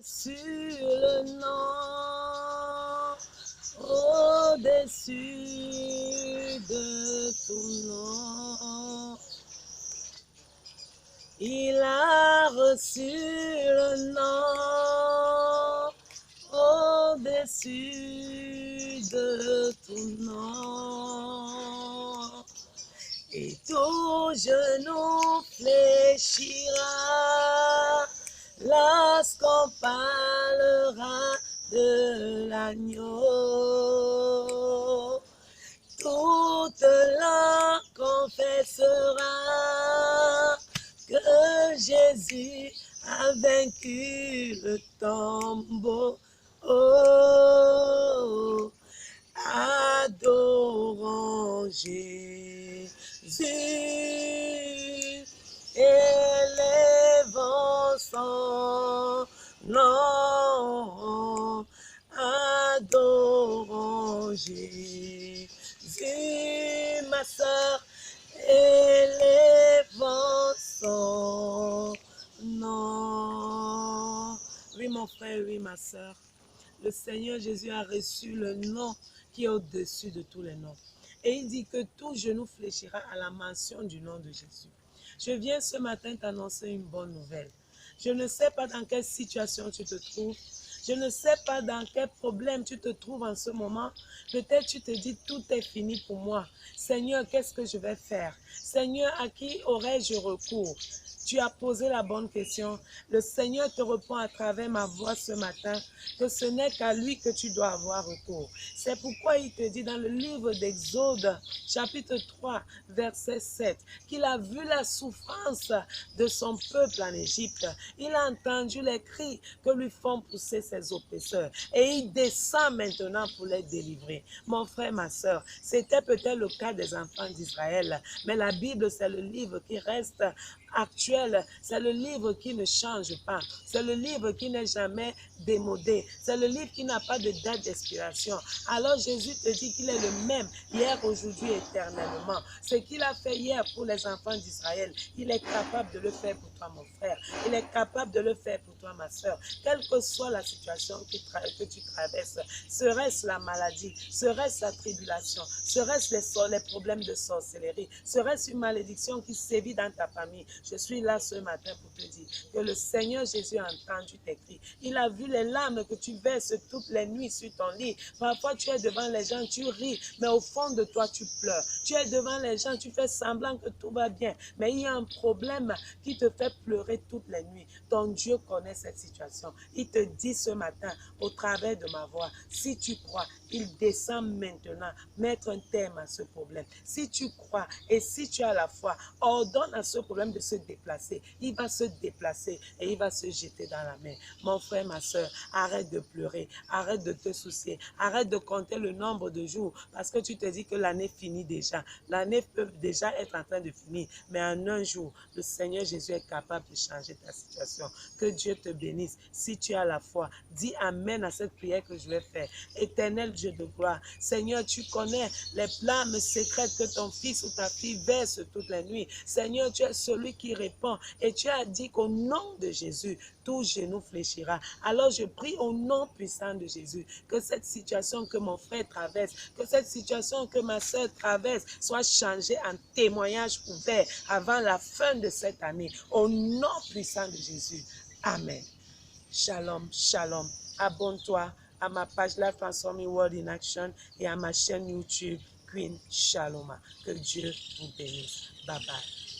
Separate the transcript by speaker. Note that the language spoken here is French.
Speaker 1: sur le nom, au-dessus de tout nom. Il a reçu le nom, au-dessus de tout nom. Et tout genou fléchira lorsqu'on parlera de l'agneau. Toute langue confessera que Jésus a vaincu le tombeau. Oh, adorons Jésus, élevons son nom, adorons Jésus, ma sœur, élevons son nom. Oui, mon frère, oui, ma sœur. Le Seigneur Jésus a reçu le nom qui est au-dessus de tous les noms. Et il dit que tout genou fléchira à la mention du nom de Jésus. Je viens ce matin t'annoncer une bonne nouvelle. Je ne sais pas dans quelle situation tu te trouves. Je ne sais pas dans quel problème tu te trouves en ce moment. Peut-être tu te dis, tout est fini pour moi. Seigneur, qu'est-ce que je vais faire? Seigneur, à qui aurais-je recours? Tu as posé la bonne question. Le Seigneur te répond à travers ma voix ce matin que ce n'est qu'à lui que tu dois avoir recours. C'est pourquoi il te dit dans le livre d'Exode, chapitre 3, verset 7, qu'il a vu la souffrance de son peuple en Égypte. Il a entendu les cris que lui font pousser ses oppresseurs. Et il descend maintenant pour les délivrer. Mon frère, ma soeur, c'était peut-être le cas des enfants d'Israël. Mais la Bible, c'est le livre qui reste actuel, c'est le livre qui ne change pas, c'est le livre qui n'est jamais démodé, c'est le livre qui n'a pas de date d'expiration. Alors Jésus te dit qu'il est le même hier, aujourd'hui, éternellement. Ce qu'il a fait hier pour les enfants d'Israël, il est capable de le faire pour toi, mon frère. Il est capable de le faire pour toi, ma soeur. Quelle que soit la situation que tu traverses, serait-ce la maladie, serait-ce la tribulation, serait-ce les problèmes de sorcellerie, serait-ce une malédiction qui sévit dans ta famille, je suis là ce matin pour te dire que le Seigneur Jésus a entendu tes cris. Il a vu les larmes que tu verses toutes les nuits sur ton lit. Parfois, tu es devant les gens, tu ris, mais au fond de toi, tu pleures. Tu es devant les gens, tu fais semblant que tout va bien, mais il y a un problème qui te fait pleurer toutes les nuits. Ton Dieu connaît cette situation. Il te dit ce matin, au travers de ma voix, si tu crois, il descend maintenant, mettre un terme à ce problème. Si tu crois et si tu as la foi, ordonne à ce problème de se déplacer. Il va se déplacer et il va se jeter dans la mer. Mon frère, ma soeur, arrête de pleurer, arrête de te soucier, arrête de compter le nombre de jours parce que tu te dis que l'année finit déjà. L'année peut déjà être en train de finir, mais en un jour, le Seigneur Jésus est capable de changer ta situation. Que Dieu te bénisse. Si tu as la foi, dis Amen à cette prière que je vais faire. Éternel Dieu de gloire, Seigneur, tu connais les flammes secrètes que ton fils ou ta fille verse toutes les nuits. Seigneur, tu es celui qui répond et tu as dit qu'au nom de Jésus, tout genou fléchira. Alors je prie au nom puissant de Jésus que cette situation que mon frère traverse, que cette situation que ma soeur traverse soit changée en témoignage ouvert avant la fin de cette année. Au nom puissant de Jésus. Amen. Shalom, shalom. Abonne-toi à ma page Life Transforming World in Action et à ma chaîne YouTube Queen Shaloma. Que Dieu vous bénisse. Bye bye.